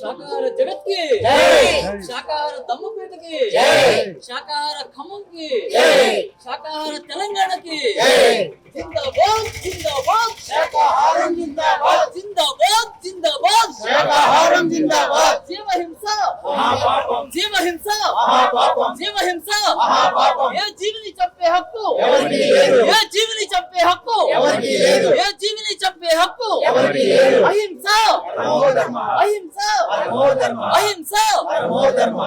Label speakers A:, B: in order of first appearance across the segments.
A: శాకాహార జగత్ కి శాకాహార దమ్మపేటకి శాకాహార ఖమ్మంకి శాకాహార తెలంగాణకి జిందాబాద్ జిందాబాద్
B: శాకాహారం జిందాబాద్
A: జిందాబాద్ జిందాబాద్
B: శాకాహారం జిందాబాద్
A: జీవహింస
B: మహాపాపం
A: జీవహింస
B: మహాపాపం
A: జీవహింస
B: మహాపాపం
A: ఏ జీవిని చంపే హక్కు
B: ఎవరికీ లేదు
A: ఏ జీవిని చంపే హక్కు
B: ఎవరికీ లేదు
A: ఏ జీవిని చంపే హక్కు
B: ఎవరికీ లేదు
A: అహింస
B: పరమో ధర్మ
A: అహింస
B: పరమో ధర్మ
A: అహింస
B: పరమో ధర్మ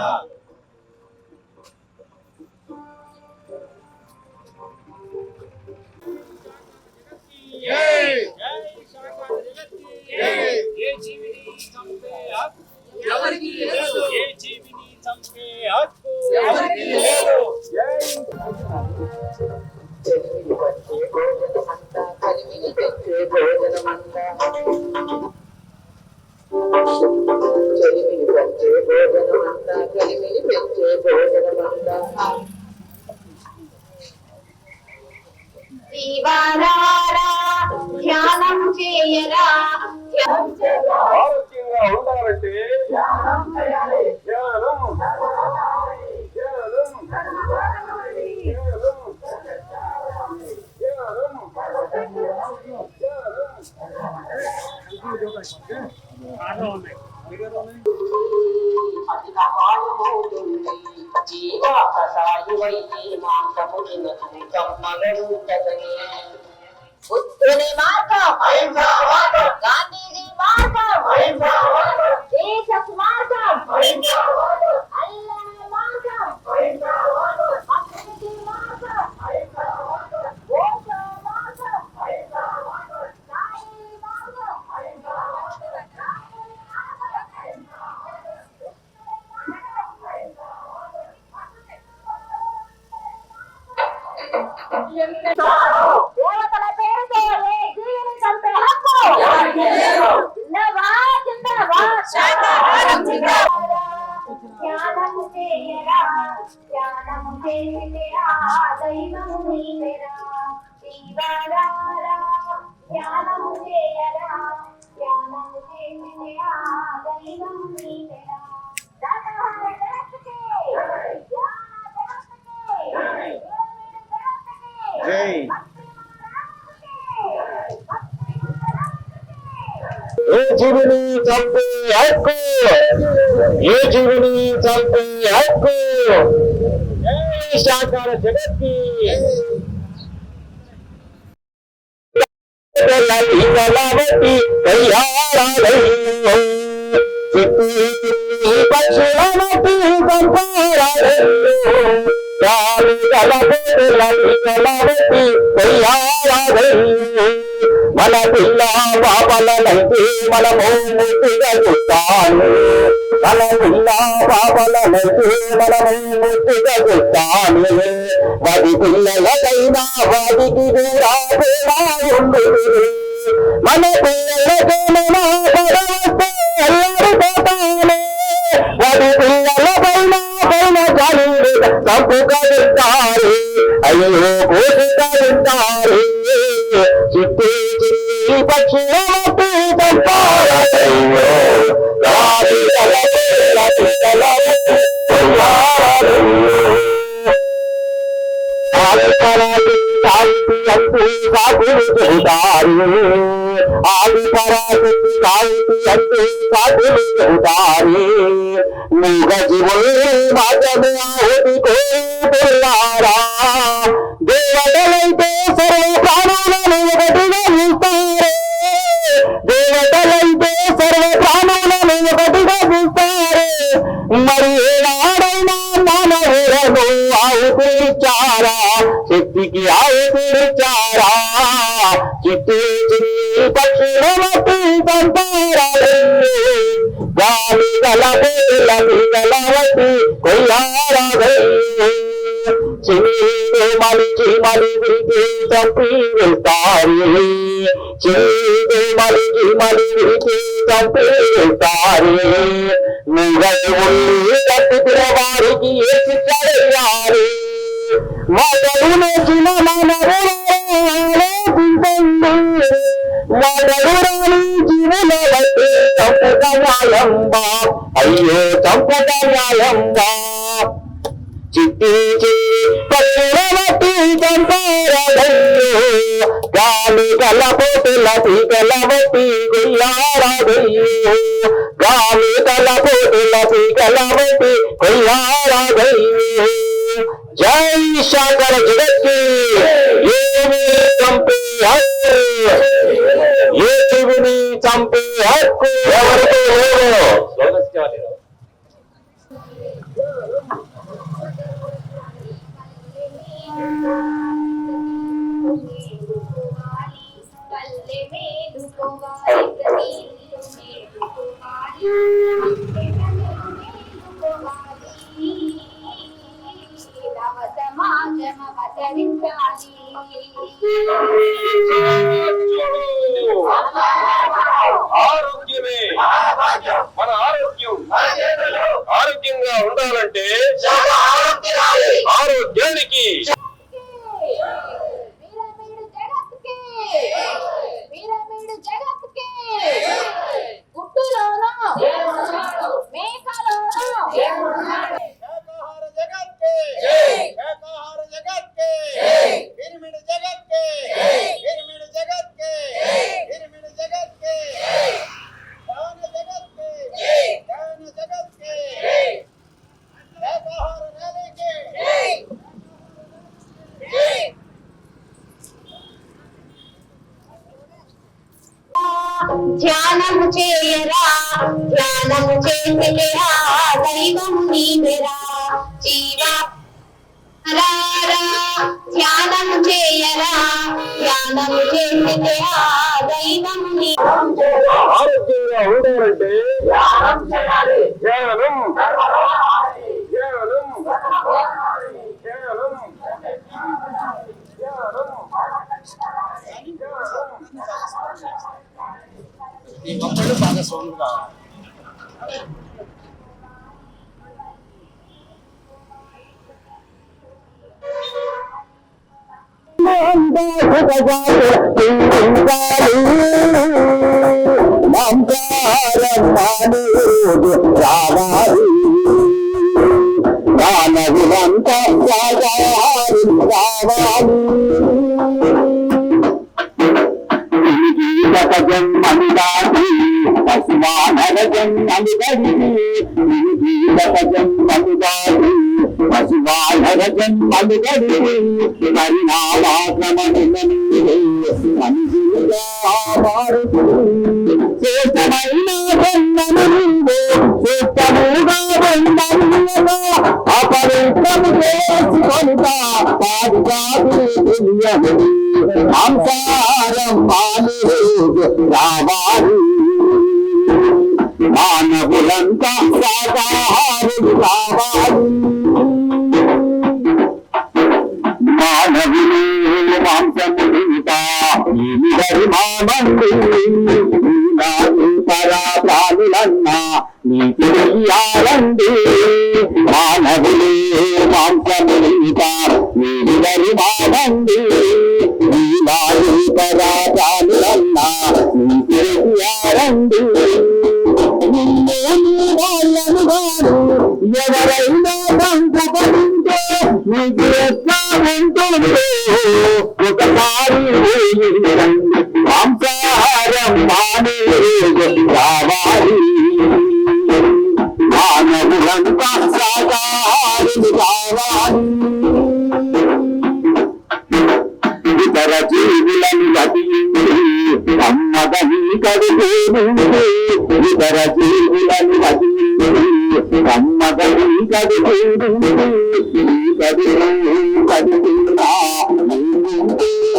B: జై
C: ఏ జీవిని చంపే హక్కు
A: ఎవరికీ లేదు
C: ఏ జీవిని చంపే హక్కు
B: ఎవరికీ లేదు
D: జీవారారా ధ్యానం చేయరా
C: ఆరోగ్యంగా ఉండాలంటే ధ్యానం ధ్యానం
D: బుద్ధుని మార్గం
B: అహింసా మార్గం
D: గాంధీజీ మార్గం
B: అహింసా మార్గం
D: దేశపు మార్గం
B: అహింసా మార్గం
D: అల్లా మార్గం
B: అహింసా మార్గం
D: భక్తికి మార్గం
B: అహింసా మార్గం
D: ఓషో మార్గం
B: అహింసా మార్గం
D: సాయి మార్గం
B: అహింసా మార్గం
D: దేవతల పేరుతో ఏ జీవిని చంపే హక్కు జిందాబాద్ జిందాబాద్
A: శాకాహారం
D: జిందాబాద్ ధ్యానము చేయరా ధ్యానము చేయరా దైవము నీవెరా జీవారారా ధ్యానము చేయరా ధ్యానము చేయరా దైవము నీవెరా శాకాహార జగత్తుకి ధ్యాన జగత్తుకి
B: జై
C: ఏ జీవిని చంపే హక్కు ఏ జీవిని చంపే హక్కు జై శాకాహార జగత్కి కళావతి కయ్యారాలయ్యో పక్షులనటి సంపారాలయ్యో కళావతి కయ్యారాలయ్యో మన పిల్ల పాపలనైతే మనము ముద్దుగా చూస్తాను మన పిల్ల పాపలనైతే మనము ముద్దుగా చూస్తాను వాడి పిల్లలకైనా వాడికి కూడా ఉండు మన పిల్లలకైనా పడవస్తే అల్లాడిపోతాను వాడి పిల్లలపైన పైన జాలి చంపుకలుస్తారు అయ్యో కోసుకలుస్తారు చిట్టి చిట్టి పక్షులకి చంపారయ్యో సాగులు చెబుతారు ఆది పరాశక్తి కాంతి అంటే సాగులు చెబుతారు మూగ జీవులు మాత్రమే ఆహుతి కోరుతున్నారా దేవతలైతే సర్వ ప్రాణులను ఒకటిగా చూస్తారు దేవతలైతే సర్వ ప్రాణులను ఒకటిగా చూస్తారు మరి ఏడాడైనా మానవులను ఆహుతిచ్చారా శక్తికి ఆహుతిచ్చారా చిట్టి చిట్టి పక్షులకి పంపారాలు గాలి గలవతి కొయ్యారాదయ్యో చిన్నీడు మలిచి మలివికి చంపి వెళ్తారు చిన్నీడు మలిచి మలివికి చంపి వెళ్తారు నువ్వు కట్టిన వారికి ఏ శిక్ష వేయాలి మొదలు నేర్చిన మనవులోచించండి మొదలు రాని జీవుల బట్టి చంపుతారు న్యాయమా అయ్యో చంపక న్యాయమా చిట్టించి పట్టులబట్టి చంపారదయ్యో గాలి కలపోతుల పీకలబట్టి కొయ్యారదయ్యో గాలి కలపోతుల పీకలబట్టి కొయ్యారదయ్యో జై శంకర జగత్కి ఏమి చంపే హక్కు ఏ చెవిని చంపే హక్కు ఎవరికీ లేదు.
E: ఆరోగ్యమే మన ఆరోగ్యం. ఆరోగ్యంగా ఉండాలంటే ఆరోగ్యానికి
D: ధ్యానము చేయరా ధ్యానము చేసిరా దైవము నీవెరా జీవా ధ్యానము చేయరా ధ్యానము చేసిరా దైవము నీ
E: ఆరోగ్యంగా ఉండాలంటే ధ్యానం
A: ఈ మొక్కలు భాగస్వాములు కావాలి.
C: మానవులంతా రావాలి జన్మని దాటి పశువానర జన్మని గడిచి జన్మని దాటి పశువానర జన్మని గడిచి పరిణామాక్రమణ మనిషిగా మారుతుంది శ్రేష్టమైన జన్మను నీవే శ్రేష్టముగా జన్మనిగా అపవిత్రము చేసుకొనుతా పాడి కాదు తెలియదు సంసారం రావాలి మానవులంతా శాకాహారులు కావాలి మానవులు మాంసము ఈదరి మామండి పరా ప్రాణులన్నా నీతి తెలియాలండి మానవులు మాంసము ఈదరి మామండి పరా ప్రాణులన్నా నీతి తెలియాలండి వాళ్ళను గారు ఎవరైనా సంతపడింటే నీకు ఎట్లా ఉంటుందో ఒకసారి మాంసాహారం మానే రావాలి మానవులంతా శాకాహారులు కావాలి ఇతర జీవులను బతికించి అమ్మదని కడుపుతుంది ఇతర జీవులను బతికించి అమ్మదని కడుపుతుంది కడుపునా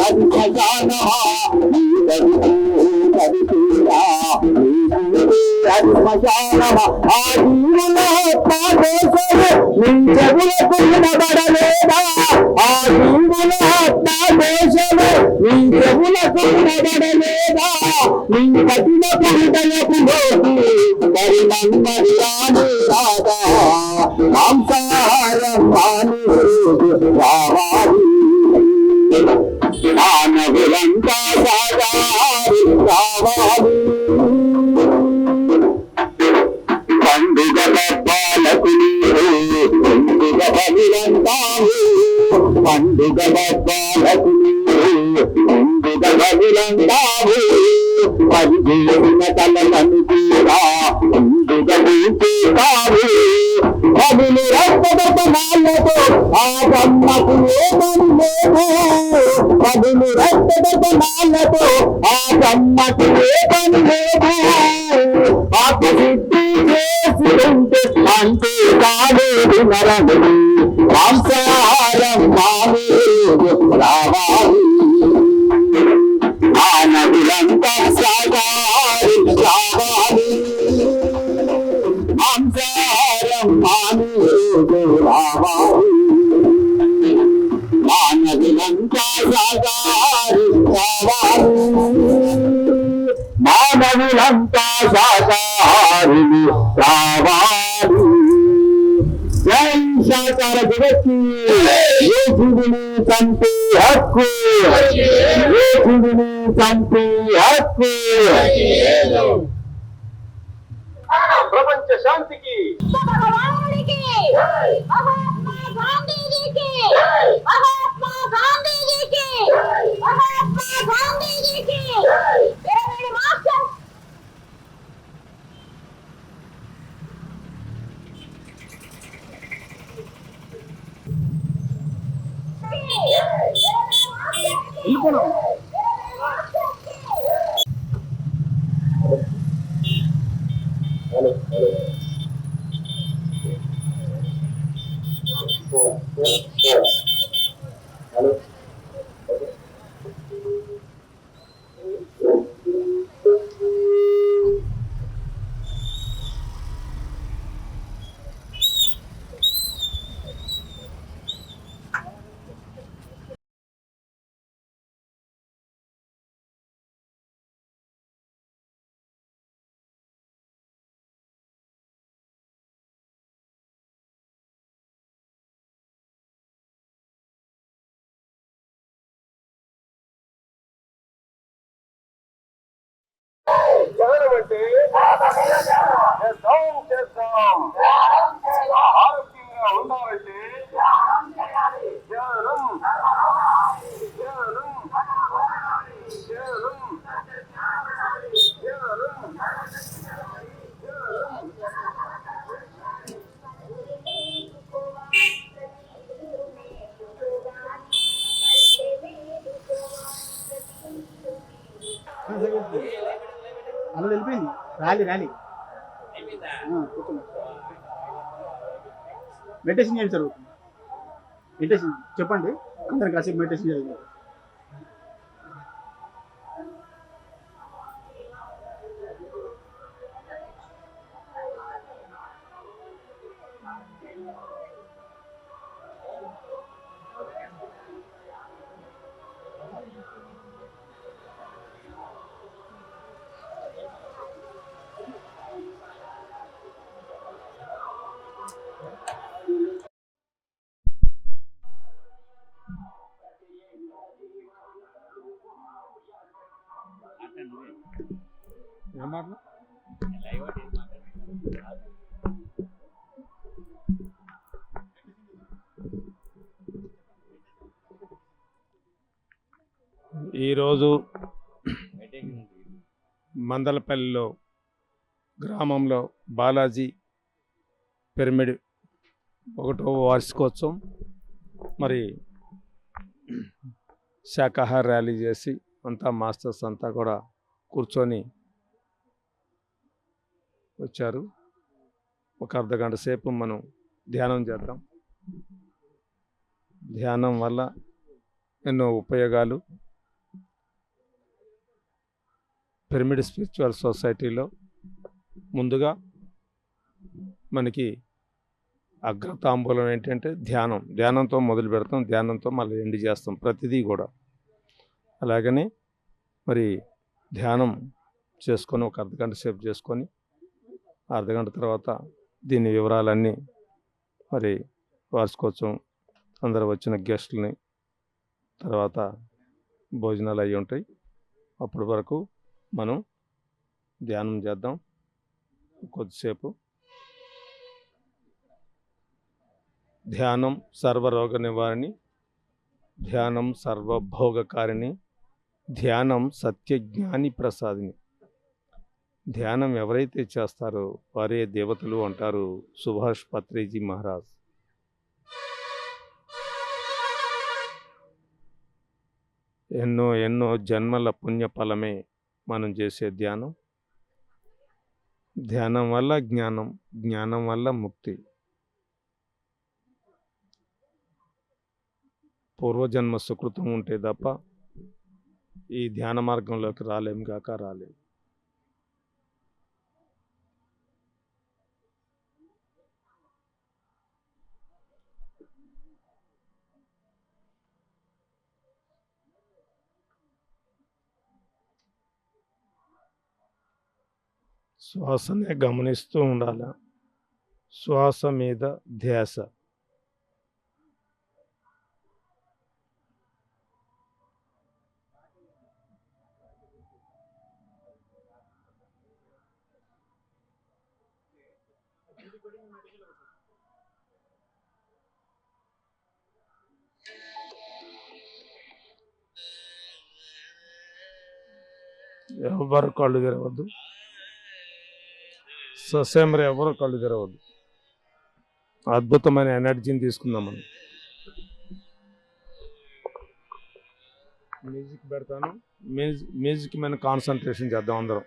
C: అది ఖజానా కడుపునా అది ఖజానా ఆ జీవుల దేశము నీ చెవులకు వినబడలేదా ఆ జీవుల దేశము నీ చెవులకు వినబడలేదా నీ కఠిన హృదయపు పరిణమ్మది రాని రాదా మాంసాహారం మాని రావాలి మానవులంతా సాగారి రావాలి బాలకు ముందుగా బదులంటావు పండుగ బాలకు ముందుగా బదులంటావు పది చేసిన తలను తీరా ముందుగా చూపుతావు పదులు రక్తదర్శనాలతో ఆ బ్రహ్మకు ఏ పని లేదు పదులు రక్తదర్శనాలతో ఆ బ్రహ్మకు ఏ పని లేదు ఆత్మశుద్ధి చేసుకుంటే అంతే కాలేదు నరముడు మాంసాహారం మానేరు రావాలి ఆ నదులంతా సాగాలి రావాలి మాంసాహారం మానేరు రావాలి ఆ నదులంతా సాగాలి రావాలి మానవులంతా శాకాహారులు కావాలి జై శాకార జగత్తి యేసుడిని చంపే హక్కు యేసుడిని చంపే హక్కు
E: ప్రపంచ శాంతికి
D: భగవానుడికి మహాత్మా గాంధీజీకి మహాత్మా గాంధీజీకి మహాత్మా గాంధీజీకి పిరమిడ్ మాస్టర్
E: ధ్యానం అంటే చేద్దాం ఆరోగ్యంగా ఉండాలంటే ధ్యానం ధ్యానం ధ్యానం ధ్యానం
A: అలా వెళ్ళిపోయింది ర్యాలీ మెడిటేషన్ చేయండి సార్ మెడిటేషన్ చెప్పండి అందరు కాసేపు మెడిటేషన్ చేయాలి
F: ఈరోజు మందలపల్లిలో గ్రామంలో బాలాజీ పిరమిడ్ 1వ వార్షికోత్సవం మరి శాకాహార ర్యాలీ చేసి అంతా మాస్టర్స్ అంతా కూడా కూర్చొని వచ్చారు. ఒక అర్ధగంట సేపు మనం ధ్యానం చేద్దాం. ధ్యానం వల్ల ఎన్నో ఉపయోగాలు. పిరమిడ్ స్పిరిచువల్ సొసైటీలో ముందుగా మనకి అగ్రతాంబూలం ఏంటంటే ధ్యానంతో మొదలు పెడతాం, ధ్యానంతో మళ్ళీ ఎండ్ చేస్తాం ప్రతిదీ కూడా. అలాగనే మరి ధ్యానం చేసుకొని ఒక అర్ధగంట సేపు చేసుకొని అర్ధగంట తర్వాత దీని వివరాలన్నీ మరి వార్షికోత్సవం అందరూ వచ్చిన గెస్టులని తర్వాత భోజనాలు అవి ఉంటాయి. అప్పటి వరకు మనం ధ్యానం చేద్దాం కొద్దిసేపు. ధ్యానం సర్వరోగ నివారణి, ధ్యానం సర్వభోగకారిణి, ధ్యానం సత్యజ్ఞాని ప్రసాదిని. ధ్యానం ఎవరైతే చేస్తారో వారే దేవతలు అంటారు సుభాష్ పత్రిజీ మహారాజ్. ఎన్నో ఎన్నో జన్మల పుణ్యఫలమే మనం చేసే ధ్యానం. ధ్యానం వల్ల జ్ఞానం, జ్ఞానం వల్ల ముక్తి. పూర్వజన్మ సుకృతం ఉంటే తప్ప ఈ ధ్యాన మార్గంలోకి రాలేం కాక రాలేం. శ్వాసనే గమనిస్తూ ఉండాలి. శ్వాస మీద ధ్యాస. ఎవరు కళ్ళు తెరవద్దు, ససేమరి ఎవరు కళ్ళు తెరవద్దు. అద్భుతమైన ఎనర్జీని తీసుకుందాం మనం. మ్యూజిక్ పెడతాను, మ్యూజిక్ మీద కాన్సన్ట్రేషన్ చేద్దాం అందరం.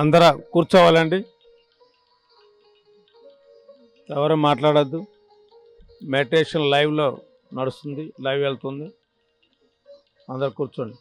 F: అందరూ కూర్చోవాలండి, ఎవరు మాట్లాడద్దు. మెడిటేషన్ లైవ్లో నడుస్తుంది, లైవ్ వెళ్తుంది. అందరు కూర్చోండి.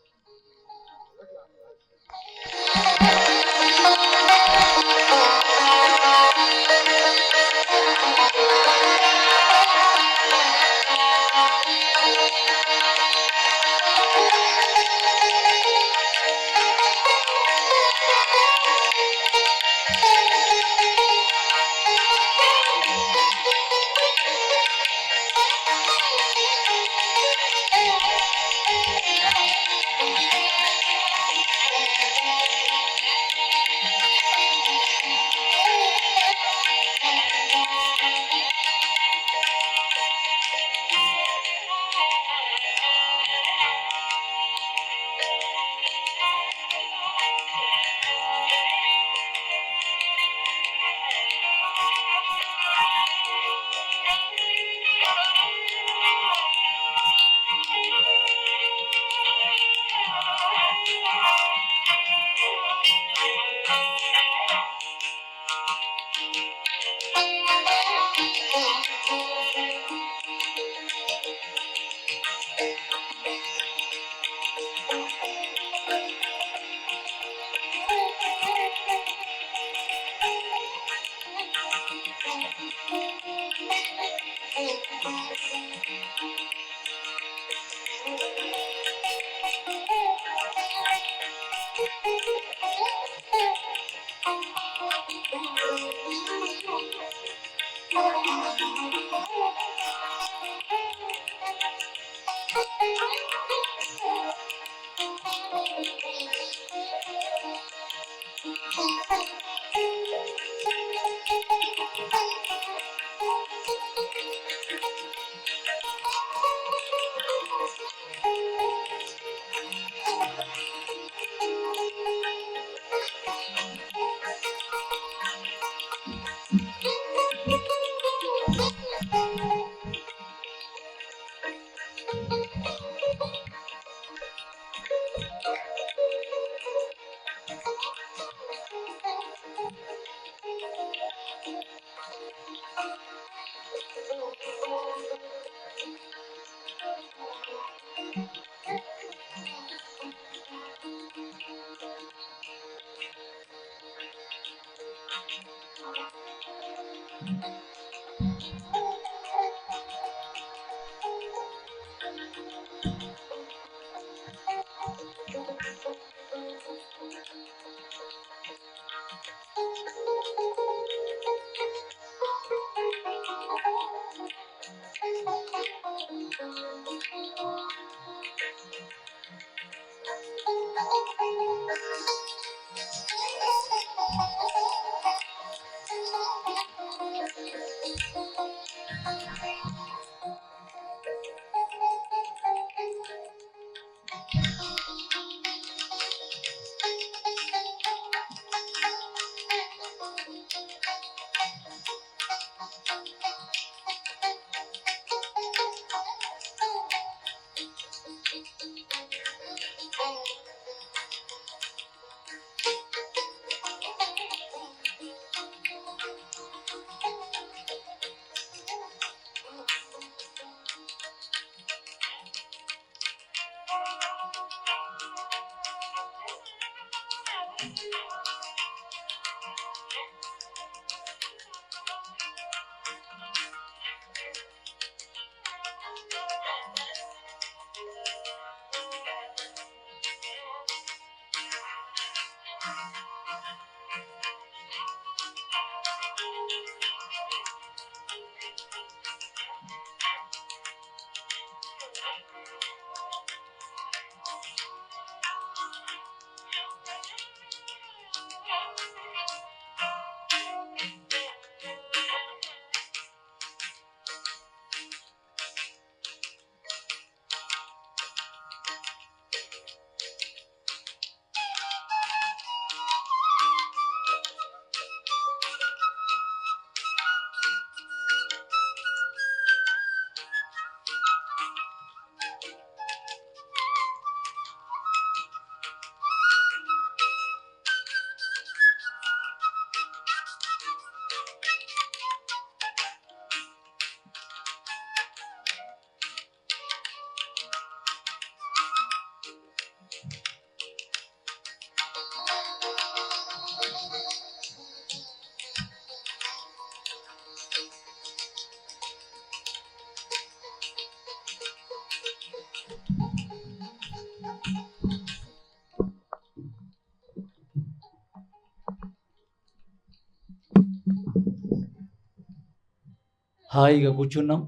G: హాయిగా కూర్చున్నాం.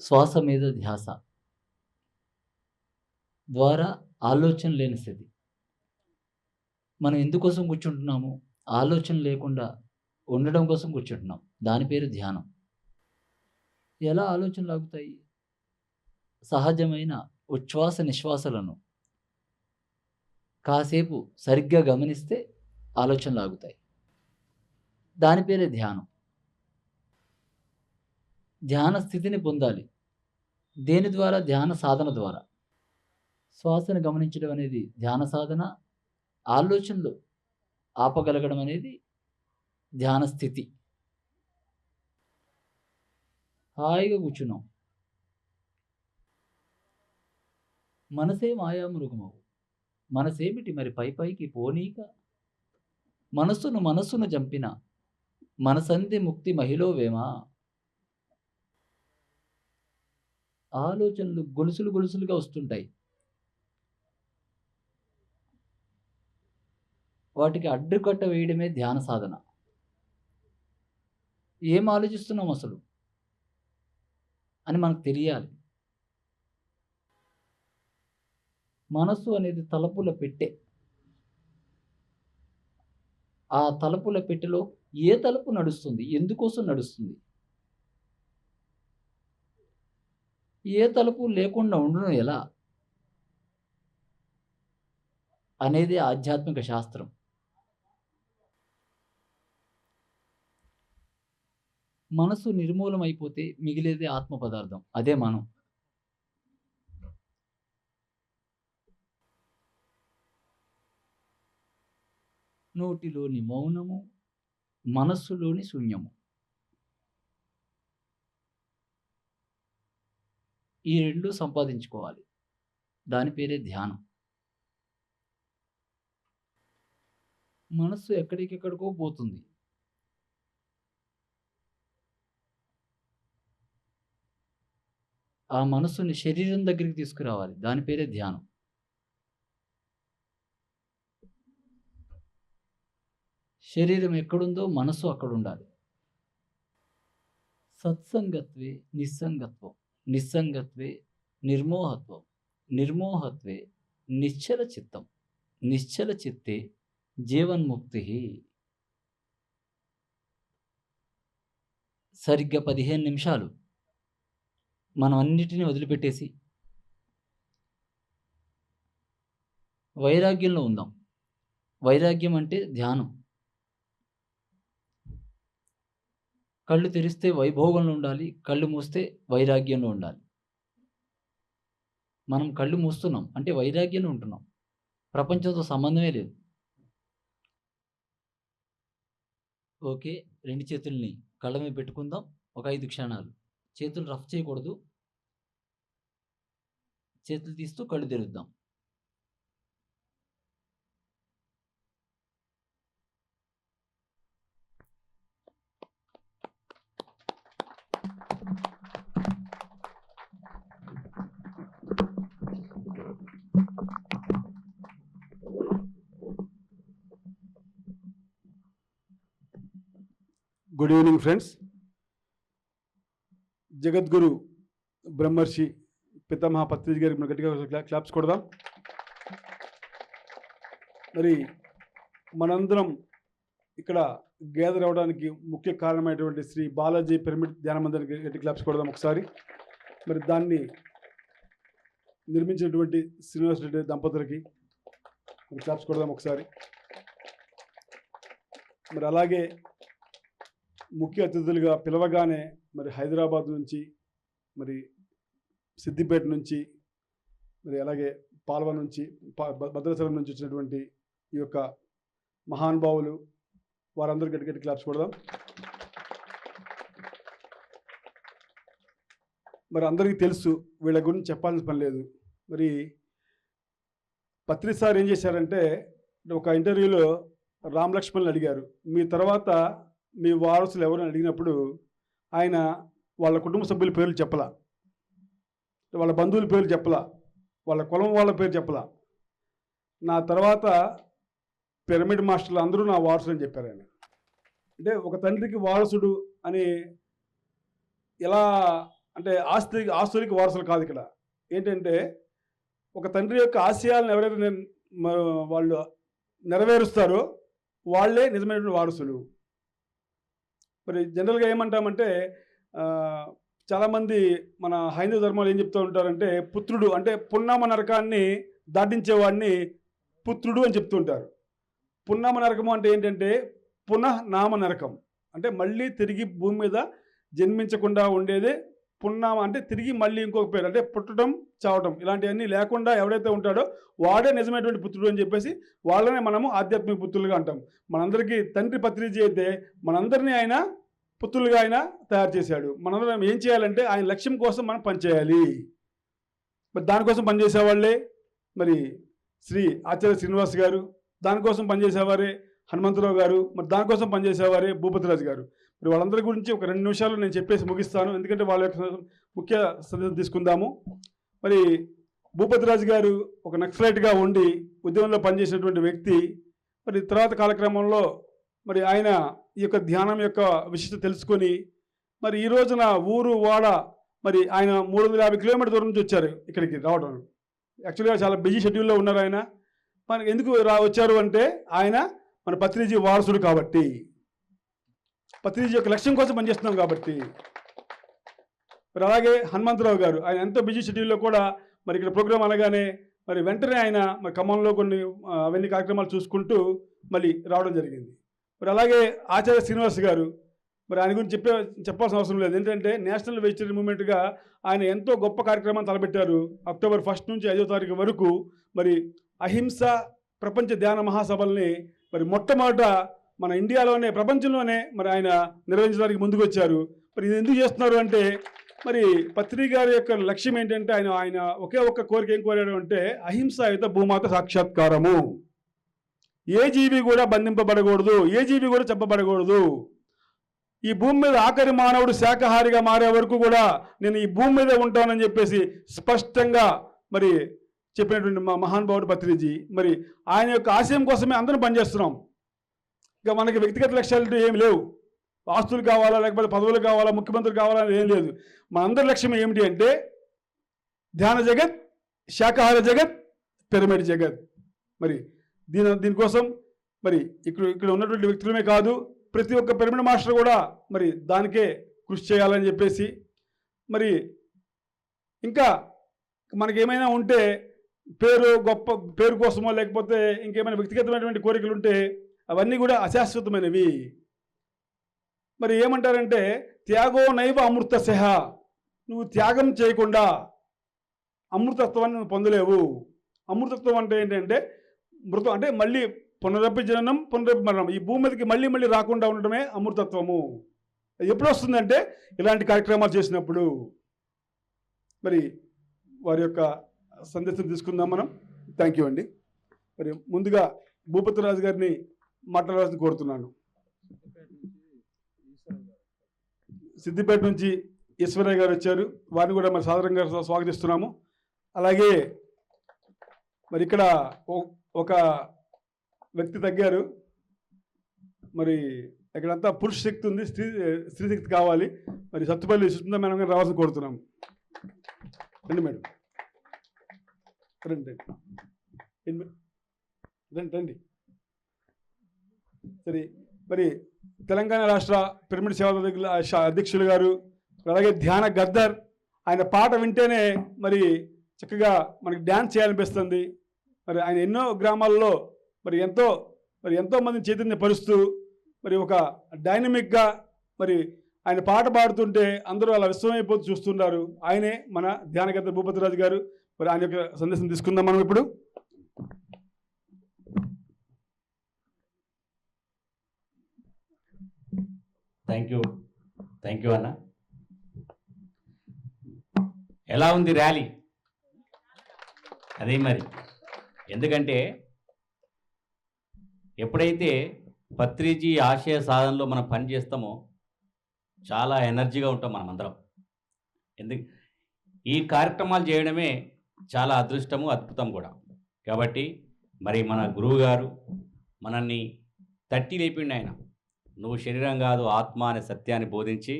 G: శ్వాస మీద ధ్యాస ద్వారా ఆలోచన లేని స్థితి. మనం ఎందుకోసం కూర్చుంటున్నాము? ఆలోచన లేకుండా ఉండడం కోసం కూర్చుంటున్నాం. దాని పేరు ధ్యానం. ఎలా ఆలోచనలు ఆగుతాయి? సహజమైన ఉచ్ఛ్వాస నిశ్వాసలను కాసేపు సరిగ్గా గమనిస్తే ఆలోచనలు ఆగుతాయి. దాని పేరే ధ్యానం. ధ్యాన స్థితిని పొందాలి. దేని ద్వారా? ధ్యాన సాధన ద్వారా. శ్వాసను గమనించడం అనేది ధ్యాన సాధన. ఆలోచనలు ఆపగలగడం అనేది ధ్యాన స్థితి. హాయిగా కూర్చున్నాం. మనసే మాయామృగమవు, మనసేమిటి మరి పై పైకి పోనీక, మనస్సును చంపిన మనసంది ముక్తి మహిళోవేమా, ఆలోచనలు గొలుసులు గొలుసులుగా వస్తుంటాయి. వాటికి అడ్డుకట్ట వేయడమే ధ్యాన సాధన. ఏం ఆలోచిస్తున్నాం అసలు అని మనకు తెలియాలి. మనస్సు అనేది తలుపుల పెట్టె. ఆ తలుపుల పెట్టెలో ఏ తలుపు నడుస్తుంది, ఎందుకోసం నడుస్తుంది, ఏ తలుపు లేకుండా ఉండడం ఎలా అనేది ఆధ్యాత్మిక శాస్త్రం. మనసు నిర్మూలమైపోతే మిగిలేదే ఆత్మ పదార్థం, అదే మనం. నోటిలోని మౌనము, మనస్సులోని శూన్యము, ఈ రెండు సంపాదించుకోవాలి. దాని పేరే ధ్యానం. మనస్సు ఎక్కడికెక్కడికో పోతుంది. ఆ మనస్సుని శరీరం దగ్గరికి తీసుకురావాలి. దాని పేరే ధ్యానం. శరీరం ఎక్కడుందో మనస్సు అక్కడ ఉండాలి. సత్సంగత్వే నిస్సంగత్వం, నిస్సంగత్వే నిర్మోహత్వం, నిర్మోహత్వే నిశ్చల చిత్తం, నిశ్చల చిత్తే జీవన్ముక్తి. సరిగ్గా 15 నిమిషాలు మనం అన్నిటినీ వదిలిపెట్టేసి వైరాగ్యంలో ఉందాం. వైరాగ్యం అంటే ధ్యానం. కళ్ళు తెరిస్తే వైభోగంలో ఉండాలి, కళ్ళు మూస్తే వైరాగ్యంలో ఉండాలి. మనం కళ్ళు మూస్తున్నాం అంటే వైరాగ్యంలో ఉంటున్నాం. ప్రపంచంతో సంబంధమే లేదు. ఓకే, 2 చేతుల్ని కళ్ళ మీద పెట్టుకుందాం. ఒక 5 క్షణాలు చేతులు రఫ్ చేయకూడదు. చేతులు తీస్తూ కళ్ళు తెరుద్దాం.
A: Good evening friends. Jagadguru Brahmarshi Pitamaha Patriji గారికి మనం గట్టిగా క్లాప్స్ కొడదాం. మరి మనందరం ఇక్కడ గ్యాదర్ అవ్వడానికి ముఖ్య కారణమైనటువంటి శ్రీ బాలాజీ పిరమిడ్ ధ్యాన మందిరానికి గట్టి క్లాప్స్ కొడదాం ఒకసారి. మరి దాన్ని నిర్మించినటువంటి శ్రీనివాస్ రెడ్డి దంపతులకి క్లాప్స్ కొడదాం ఒకసారి. మరి అలాగే ముఖ్య అతిథులుగా పిలవగానే మరి హైదరాబాద్ నుంచి, మరి సిద్దిపేట నుంచి, మరి అలాగే పాల్వ నుంచి, భద్రాచలం నుంచి వచ్చినటువంటి ఈ యొక్క మహానుభావులు, వారందరూ గట్టి గట్టి క్లాప్స్ కొడదాం. మరి అందరికీ తెలుసు, వీళ్ళ గురించి చెప్పాల్సిన పని లేదు. మరి పత్రి సార్ ఏం చేశారంటే, ఒక ఇంటర్వ్యూలో రామ్ లక్ష్మణ్ని అడిగారు, మీ తర్వాత మీ వారసులు ఎవరని అడిగినప్పుడు ఆయన వాళ్ళ కుటుంబ సభ్యుల పేర్లు చెప్పలా, వాళ్ళ బంధువుల పేర్లు చెప్పలా, వాళ్ళ కులం వాళ్ళ పేరు చెప్పలా. నా తర్వాత పిరమిడ్ మాస్టర్లు అందరూ నా వారసులు అని చెప్పారు ఆయన. అంటే ఒక తండ్రికి వారసుడు అని ఎలా అంటే ఆస్తులకి వారసులు కాదు. ఇక్కడ ఏంటంటే ఒక తండ్రి యొక్క ఆశయాలను ఎవరైతే వాళ్ళు నెరవేరుస్తారో వాళ్ళే నిజమైనటువంటి వారసులు. మరి జనరల్గా ఏమంటామంటే చాలామంది మన హైందవ ధర్మాలు ఏం చెప్తూ ఉంటారంటే, పుత్రుడు అంటే పున్నామ నరకాన్ని దాటించేవాడిని పుత్రుడు అని చెప్తూ ఉంటారు. పున్నామ నరకము అంటే ఏంటంటే పునః నామ నరకం, అంటే మళ్ళీ తిరిగి భూమి మీద జన్మించకుండా ఉండేదే పున్నామ. అంటే తిరిగి మళ్ళీ ఇంకొక పేరు, అంటే పుట్టడం చావటం ఇలాంటివన్నీ లేకుండా ఎవరైతే ఉంటాడో వాడే నిజమైనటువంటి పుత్రుడు అని చెప్పేసి వాళ్ళనే మనము ఆధ్యాత్మిక పుత్రులుగా అంటాం. మనందరికీ తండ్రి పత్రిజీ అయితే మనందరినీ ఆయన పుత్రులుగా ఆయన తయారు చేశాడు. మనందరం ఏం చేయాలంటే ఆయన లక్ష్యం కోసం మనం పనిచేయాలి. మరి దానికోసం పనిచేసేవాళ్ళే మరి శ్రీ ఆచార్య శ్రీనివాస్ గారు, దానికోసం పనిచేసేవారే హనుమంతరావు గారు, మరి దానికోసం పనిచేసేవారే భూపతిరాజు గారు. మరి వాళ్ళందరి గురించి ఒక 2 నిమిషాలు నేను చెప్పేసి ముగిస్తాను, ఎందుకంటే వాళ్ళ యొక్క ముఖ్య సందేశం తీసుకుందాము. మరి భూపతిరాజు గారు ఒక నక్సలైట్గా ఉండి ఉద్యమంలో పనిచేసినటువంటి వ్యక్తి. మరి తర్వాత కాలక్రమంలో మరి ఆయన ఈ యొక్క ధ్యానం యొక్క విశిష్టత తెలుసుకొని మరి ఈ రోజున ఊరు వాడ మరి ఆయన 350 కిలోమీటర్ దూరం నుంచి వచ్చారు ఇక్కడికి రావడం. యాక్చువల్గా చాలా బిజీ షెడ్యూల్లో ఉన్నారు ఆయన. మనకి ఎందుకు వచ్చారు అంటే ఆయన మన పత్రిజీ వారసుడు కాబట్టి, పత్రిజీ యొక్క లక్ష్యం కోసం పనిచేస్తున్నాం కాబట్టి. మరి అలాగే హనుమంతరావు గారు, ఆయన ఎంతో బిజీ షెడ్యూల్లో కూడా మరి ఇక్కడ ప్రోగ్రాం అనగానే మరి వెంటనే ఆయన మరి ఖమ్మంలో కొన్ని అవన్నీ కార్యక్రమాలు చూసుకుంటూ మళ్ళీ రావడం జరిగింది. మరి అలాగే ఆచార్య శ్రీనివాస్ గారు, మరి ఆయన గురించి చెప్పాల్సిన అవసరం లేదు, ఏంటంటే నేషనల్ వెజిటేరియన్ మూవ్మెంట్గా ఆయన ఎంతో గొప్ప కార్యక్రమాన్ని తలపెట్టారు. అక్టోబర్ 1 నుంచి 5వ తారీఖు వరకు మరి అహింస ప్రపంచ ధ్యాన మహాసభల్ని మరి మొట్టమొదట మన ఇండియాలోనే ప్రపంచంలోనే మరి ఆయన నిర్వహించడానికి ముందుకు వచ్చారు. మరి ఇది ఎందుకు చేస్తున్నారు అంటే మరి పత్రి గారి యొక్క లక్ష్యం ఏంటంటే ఆయన ఒకే ఒక్క కోరిక ఏం కోరాడు అంటే అహింసాయుత భూమాత సాక్షాత్కారము. ఏ జీవి కూడా బంధింపబడకూడదు, ఏ జీవి కూడా చెప్పబడకూడదు. ఈ భూమి మీద ఆఖరి మానవుడు శాకాహారిగా మారే వరకు కూడా నేను ఈ భూమి మీదే ఉంటానని చెప్పేసి స్పష్టంగా మరి చెప్పినటువంటి మా మహానుభావుడు పత్రిజీ. మరి ఆయన యొక్క ఆశయం కోసమే అందరం పనిచేస్తున్నాం. ఇక మనకి వ్యక్తిగత లక్ష్యాలు ఏమి లేవు, ఆస్తులు కావాలా లేకపోతే పదవులు కావాలా ముఖ్యమంత్రి కావాలా అనేది ఏం లేదు. మనందరి లక్ష్యం ఏమిటి అంటే ధ్యాన జగత్, శాకాహార జగత్, పిరమిడ్ జగత్. మరి దీనికోసం మరి ఇక్కడ ఉన్నటువంటి వ్యక్తులమే కాదు, ప్రతి ఒక్క పిరమిడ్ మాస్టర్ కూడా మరి దానికే కృషి చేయాలని చెప్పేసి, మరి ఇంకా మనకేమైనా ఉంటే పేరు కోసమో లేకపోతే ఇంకేమైనా వ్యక్తిగతమైనటువంటి కోరికలు ఉంటే అవన్నీ కూడా అశాశ్వతమైనవి. మరి ఏమంటారంటే త్యాగో నైవ అమృతస్య, నువ్వు త్యాగం చేయకుండా అమృతత్వాన్ని నువ్వు పొందలేవు. అమృతత్వం అంటే ఏంటంటే మృతం అంటే మళ్ళీ పునరపి జననం పునరపి మరణం, ఈ భూమి మీదకి మళ్ళీ మళ్ళీ రాకుండా ఉండడమే అమృతత్వము. ఎప్పుడు వస్తుందంటే ఇలాంటి కార్యక్రమాలు చేసినప్పుడు. మరి వారి యొక్క సందేశం తీసుకుందాం మనం. థ్యాంక్ యూ అండి. మరి ముందుగా భూపతిరాజు గారిని మాట్లాడాల్సి కోరుతున్నాను. సిద్దిపేట నుంచి ఈశ్వరయ్య గారు వచ్చారు, వారిని కూడా మరి సాధారణంగా స్వాగతిస్తున్నాము. అలాగే మరి ఇక్కడ ఒక వ్యక్తి తగ్గారు, మరి ఇక్కడంతా పురుష శక్తి ఉంది, స్త్రీ శక్తి కావాలి. మరి సత్తుపల్లి సుష్మిత మేడం గారు రావాల్సి కోరుతున్నాము. రండి మేడం, రండి రండి రండి. సరే, మరి తెలంగాణ రాష్ట్ర పిరమిడ్ సేవా అధ్యక్షులు గారు, అలాగే ధ్యాన గద్దర్, ఆయన పాట వింటేనే మరి చక్కగా మనకి డ్యాన్స్ చేయాలనిపిస్తుంది. మరి ఆయన ఎన్నో గ్రామాల్లో మరి ఎంతో మందిని చైతన్యపరుస్తూ మరి ఒక డైనమిక్గా మరి ఆయన పాట పాడుతుంటే అందరూ అలా విశ్వమైపోతూ చూస్తున్నారు. ఆయనే మన ధ్యాన గద్దర్ భూపతిరాజు గారు. మరి ఆయన యొక్క సందేశం తీసుకుందాం మనం ఇప్పుడు.
H: థ్యాంక్ యూ అన్న. ఎలా ఉంది ర్యాలీ? అదే మరి, ఎందుకంటే ఎప్పుడైతే పత్రిజీ ఆశయ సాధనలో మనం పని చేస్తామో చాలా ఎనర్జీగా ఉంటాం మనమందరం. ఈ కార్యక్రమాలు చేయడమే చాలా అదృష్టము, అద్భుతం కూడా. కాబట్టి మరి మన గురువు గారు మనల్ని తట్టి లేపిండి. ఆయన నువ్వు శరీరం కాదు ఆత్మ అనే సత్యాన్ని బోధించి,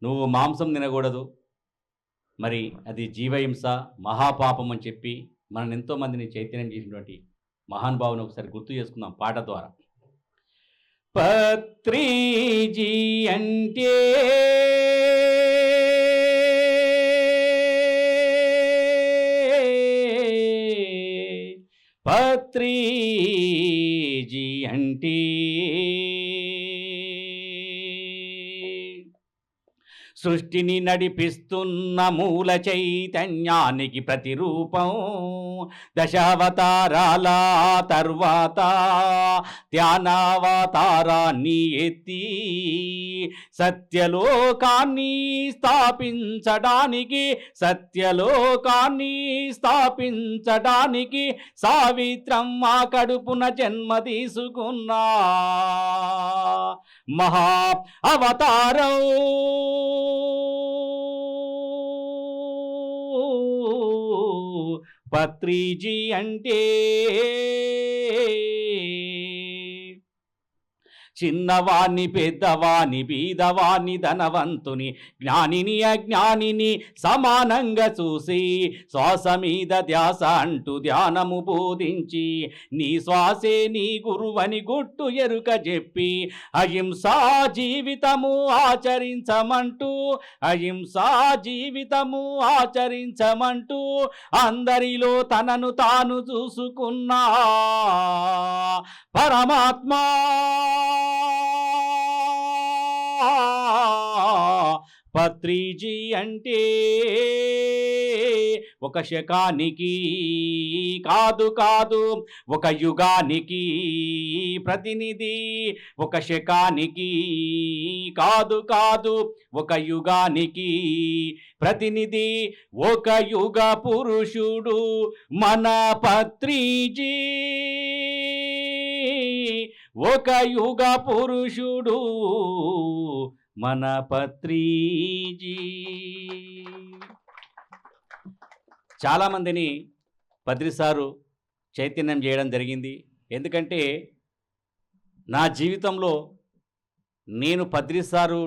H: నువ్వు మాంసం తినకూడదు, మరి అది జీవహింస మహాపాపం అని చెప్పి మనల్ని ఎంతోమందిని చైతన్యం చేసినటువంటి మహానుభావుని ఒకసారి గుర్తు చేసుకుందాం పాట ద్వారా. పత్రిజీ అంటే పత్రిజీ అంటే సృష్టిని నడిపిస్తున్న మూల చైతన్యానికి ప్రతిరూపం. దశావతారాల తర్వాత ధ్యానావతారాన్ని ఎత్తి సత్యలోకాన్ని స్థాపించడానికి సావిత్రమ్మ కడుపున జన్మ తీసుకున్నా మహా అవతారం. పత్రిజీ అంటే చిన్నవాణ్ణి పెద్దవాణ్ణి బీదవాణ్ణి ధనవంతుని జ్ఞానిని అజ్ఞానిని సమానంగా చూసి శ్వాస మీద ధ్యాస అంటూ ధ్యానము బోధించి నీ శ్వాసే నీ గురువని గుట్టు ఎరుక చెప్పి అహింసా జీవితము ఆచరించమంటూ అందరిలో తనను తాను చూసుకున్నా పరమాత్మ. పత్రిజీ అంటే ఒక శకానికి కాదు ఒక యుగానికి ప్రతినిధి. ఒక శకానికి కాదు ఒక యుగానికి ప్రతినిధి. ఒక యుగ పురుషుడు మన పత్రిజీ. ఒక యుగ పురుషుడు మన పత్రిజీ. చాలామందిని పత్రి సారు చైతన్యం చేయడం జరిగింది. ఎందుకంటే నా జీవితంలో నేను పత్రి సారు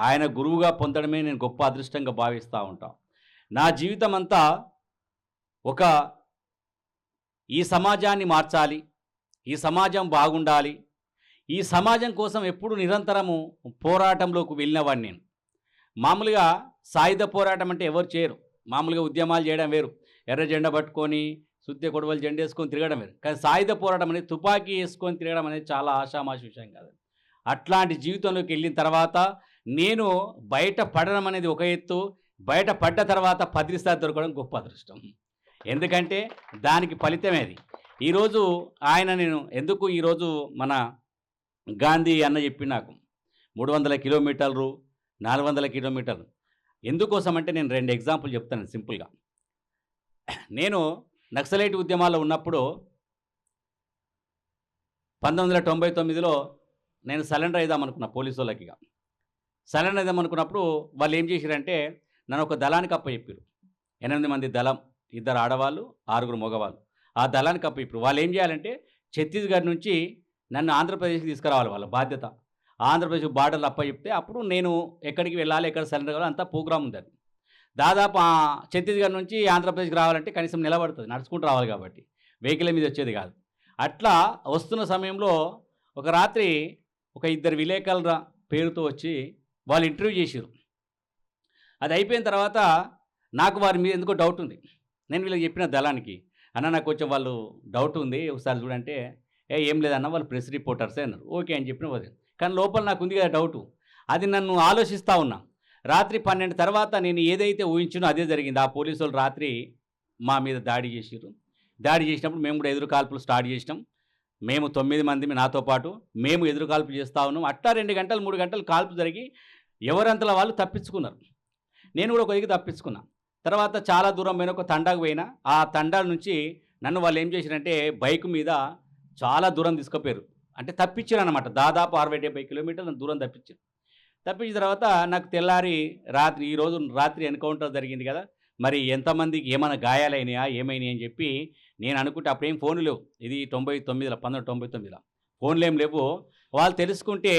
H: ఆయన గురువుగా పొందడమే నేను గొప్ప అదృష్టంగా భావిస్తూ ఉంటాను. నా జీవితం అంతా ఈ సమాజాన్ని మార్చాలి, ఈ సమాజం బాగుండాలి, ఈ సమాజం కోసం ఎప్పుడు నిరంతరము పోరాటంలోకి వెళ్ళినవాడిని నేను. మామూలుగా సాయుధ పోరాటం అంటే ఎవరు చేయరు. మామూలుగా ఉద్యమాలు చేయడం వేరు, ఎర్ర జెండా పట్టుకొని సుత్తే కొడవలు జెండా వేసుకొని తిరగడం వేరు. కానీ సాయుధ పోరాటం అనేది తుపాకీ వేసుకొని తిరగడం అనేది చాలా ఆషామాషి విషయం కాదు. అట్లాంటి జీవితంలోకి వెళ్ళిన తర్వాత నేను బయట పడడం అనేది ఒక ఎత్తు, బయట పడ్డ తర్వాత పత్రిసారి దొరకడం గొప్ప అదృష్టం. ఎందుకంటే దానికి ఫలితమేది. ఈరోజు నేను ఎందుకు ఈరోజు మన గాంధీ అన్న చెప్పి నాకు 300 కిలోమీటర్లు 400 కిలోమీటర్లు ఎందుకోసం అంటే నేను 2 ఎగ్జాంపుల్ చెప్తాను సింపుల్గా. నేను నక్సలైట్ ఉద్యమాల్లో ఉన్నప్పుడు 1999లో నేను సరెండర్ అయిదామనుకున్నా పోలీసు వాళ్ళకి. సరెండర్ అయిదామనుకున్నప్పుడు వాళ్ళు ఏం చేశారంటే నన్ను ఒక దళానికి అప్పచెప్పారు. 8 మంది దళం, 2 ఆడవాళ్ళు 6 మగవాళ్ళు. ఆ దళానికి అప్పచెప్పారు. వాళ్ళు ఏం చేయాలంటే ఛత్తీస్గఢ్ నుంచి నన్ను ఆంధ్రప్రదేశ్కి తీసుకురావాలి, వాళ్ళ బాధ్యత. ఆంధ్రప్రదేశ్ బార్డర్లు అప్పచెప్తే అప్పుడు నేను ఎక్కడికి వెళ్ళాలి, ఎక్కడ సరెండర్ కావాలి అంతా ప్రోగ్రామ్ ఉంది. అది దాదాపు ఛత్తీస్గఢ్ నుంచి ఆంధ్రప్రదేశ్కి రావాలంటే కనీసం నిలబడుతుంది, నడుచుకుంటూ రావాలి కాబట్టి వెహికల్ మీద వచ్చేది కాదు. అట్లా వస్తున్న సమయంలో ఒక రాత్రి ఒక 2 విలేకరుల పేరుతో వచ్చి వాళ్ళు ఇంటర్వ్యూ చేశారు. అది అయిపోయిన తర్వాత నాకు వారి మీద ఎందుకో డౌట్ ఉంది. నేను వీళ్ళకి చెప్పిన దళానికి, అన్న నాకు కొంచెం వాళ్ళు డౌట్ ఉంది ఒకసారి చూడంటే, ఏం లేదన్న వాళ్ళు ప్రెస్ రిపోర్టర్సే అన్నారు. ఓకే అని చెప్పిన పోతే, కానీ లోపల నాకు ఉంది కదా డౌటు. అది నన్ను ఆలోచిస్తూ ఉన్నా. రాత్రి 12 తర్వాత నేను ఏదైతే ఊహించినో అదే జరిగింది. ఆ పోలీసు వాళ్ళు రాత్రి మా మీద దాడి చేసారు. దాడి చేసినప్పుడు మేము కూడా ఎదురుకాల్పులు స్టార్ట్ చేసినాం. మేము 9 మంది నాతో పాటు మేము ఎదురుకాల్పులు చేస్తూ ఉన్నాం. అట్లా 2 గంటలు 3 గంటలు కాల్పు జరిగి ఎవరంతలా వాళ్ళు తప్పించుకున్నారు. నేను కూడా ఒక దిగి తప్పించుకున్నా. తర్వాత చాలా దూరం పోయిన ఒక తండాకు పోయినా. ఆ తండా నుంచి నన్ను వాళ్ళు ఏం చేశారంటే బైక్ మీద చాలా దూరం తీసుకుపోయారు. అంటే తప్పించారు అనమాట. దాదాపు 60-70 కిలోమీటర్లు దూరం తప్పించారు. తప్పించిన తర్వాత నాకు తెల్లారి ఈరోజు రాత్రి ఎన్కౌంటర్ జరిగింది కదా, మరి ఎంతమందికి ఏమైనా గాయాలైనాయా ఏమైనాయి అని చెప్పి నేను అనుకుంటే అప్పుడేం ఫోన్లు లేవు. ఇది 1999లో ఫోన్లు ఏం లేవు. వాళ్ళు తెలుసుకుంటే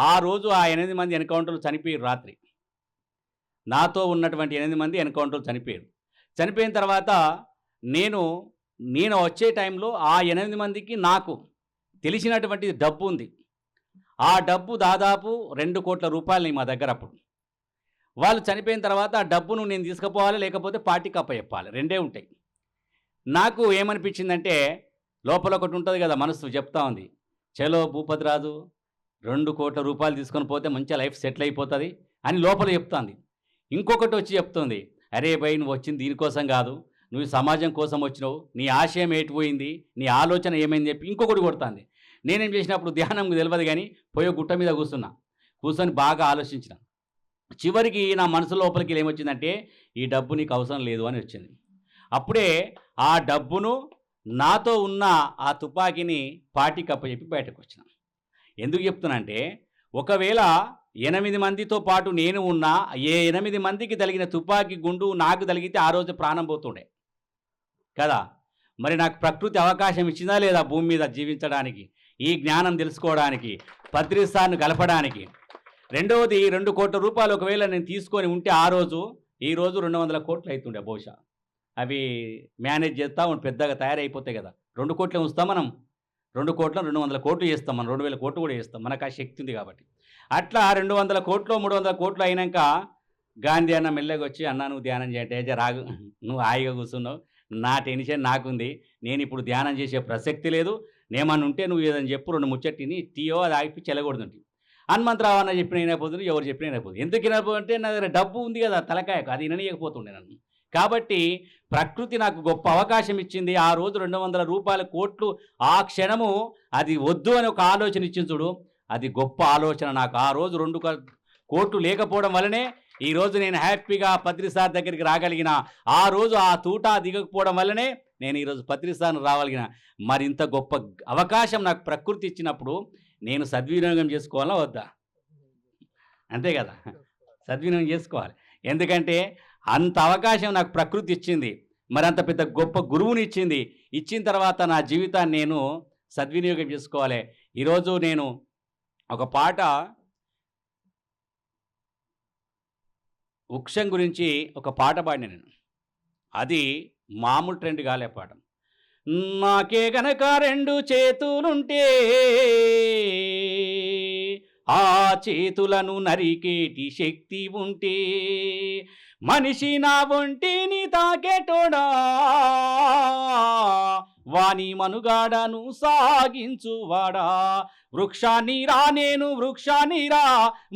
H: ఆ రోజు ఆ 8 మంది ఎన్కౌంటర్లు చనిపోయారు. రాత్రి నాతో ఉన్నటువంటి 8 మంది ఎన్కౌంటర్లు చనిపోయారు. చనిపోయిన తర్వాత నేను వచ్చే టైంలో ఆ 8 మందికి నాకు తెలిసినటువంటి డబ్బు ఉంది. ఆ డబ్బు దాదాపు 2 కోట్ల రూపాయలు మా దగ్గర. అప్పుడు వాళ్ళు చనిపోయిన తర్వాత ఆ డబ్బును నేను తీసుకుపోవాలి, లేకపోతే పార్టీకి అప్పచెప్పాలి, 2 ఉంటాయి. నాకు ఏమనిపించిందంటే లోపల ఒకటి ఉంటుంది కదా, మనసు చెప్తా ఉంది, చలో భూపతిరాజు 2 కోట్ల రూపాయలు తీసుకొని పోతే మంచిగా లైఫ్ సెటిల్ అయిపోతుంది, అని లోపల చెప్తుంది. ఇంకొకటి వచ్చి చెప్తుంది, అరే భయ్ నువ్వు వచ్చింది దీనికోసం కాదు, నువ్వు సమాజం కోసం వచ్చినావు, నీ ఆశయం ఏటిపోయింది, నీ ఆలోచన ఏమైంది చెప్పి ఇంకొకటి కొడుతుంది. నేనేం చేసినప్పుడు ధ్యానం తెలియదు కానీ పోయే గుట్ట మీద కూర్చొని బాగా ఆలోచించిన. చివరికి నా మనసు లోపలికి ఏమొచ్చిందంటే ఈ డబ్బు నీకు అవసరం లేదు అని వచ్చింది. అప్పుడే ఆ డబ్బును నాతో ఉన్న ఆ తుపాకీని పార్టీకి అప్పచెప్పి బయటకు వచ్చిన. ఎందుకు చెప్తున్నానంటే ఒకవేళ 8 మందితో పాటు నేను ఉన్నా, ఏ 8 మందికి తగిలిన తుపాకీ గుండు నాకు తగిలితే ఆ రోజు ప్రాణం పోతుండే కదా. మరి నాకు ప్రకృతి అవకాశం ఇచ్చిందా లేదా భూమి మీద జీవించడానికి, ఈ జ్ఞానం తెలుసుకోవడానికి, పత్రిస్తాను గలపడానికి. రెండవది 2 కోట్ల రూపాయలు ఒకవేళ నేను తీసుకొని ఉంటే ఈ రోజు 200 కోట్లు అవుతుండే బహుశా. అవి మేనేజ్ చేస్తా పెద్దగా తయారైపోతాయి కదా. 2 కోట్లే ఉంచుతాం మనం, 2 కోట్ల 200 కోట్లు చేస్తాం మనం, 2000 కోట్లు కూడా చేస్తాం, మనకు ఆ శక్తి ఉంది కాబట్టి. అట్లా 200 కోట్లు 300 కోట్లు అయినాక గాంధీ అన్న మెల్లగా వచ్చి, అన్న నువ్వు ధ్యానం చేయంటే రాగు, నువ్వు హాయిగా కూర్చున్నావు, నా టెన్షన్ నాకుంది, నేను ఇప్పుడు ధ్యానం చేసే ప్రసక్తి లేదు, నేమన్నా ఉంటే నువ్వు ఏదని చెప్పు, 2 ముచ్చట్టిని టీయో అది ఆగిపి చెలగొడుతుంటే. హనుమంతరావు అన్న చెప్పిన వినకపోతుంది, ఎవరు చెప్పిన వినకపోతుంది. ఎందుకు వినకపోతే నా దగ్గర డబ్బు ఉంది కదా తలకాయకు, అది విననీయకపోతుండే నన్ను. కాబట్టి ప్రకృతి నాకు గొప్ప అవకాశం ఇచ్చింది. ఆ రోజు 200 రూపాయల కోట్లు ఆ క్షణము అది వద్దు అని ఒక ఆలోచన ఇచ్చింది చూడు, అది గొప్ప ఆలోచన నాకు. ఆ రోజు 2 కోట్లు లేకపోవడం వల్లనే ఈరోజు నేను హ్యాపీగా పత్రిసార్ దగ్గరికి రాగలిగిన. ఆ రోజు ఆ తూటా దిగకపోవడం వల్లనే నేను ఈరోజు పత్రిసార్ను రాగలిగిన. మరింత గొప్ప అవకాశం నాకు ప్రకృతి ఇచ్చినప్పుడు నేను సద్వినియోగం చేసుకోవాలా వద్దా? అంతే కదా, సద్వినియోగం చేసుకోవాలి. ఎందుకంటే అంత అవకాశం నాకు ప్రకృతి ఇచ్చింది, మరి అంత పెద్ద గొప్ప గురువుని ఇచ్చింది. ఇచ్చిన తర్వాత నా జీవితాన్ని నేను సద్వినియోగం చేసుకోవాలి. ఈరోజు నేను ఒక పాట వృక్షం గురించి ఒక పాట పాడిన నేను, అది మామూలు ట్రెండ్ కాలే పాట. నాకే గనక 2 చేతులుంటే ఆ చేతులను నరికేటి శక్తి ఉంటే, మనిషి నా ఒంటిని తాకేటోడా వాని మనుగాడను సాగించువాడా. వృక్షాన్ని రా నేను వృక్షాన్ని రా,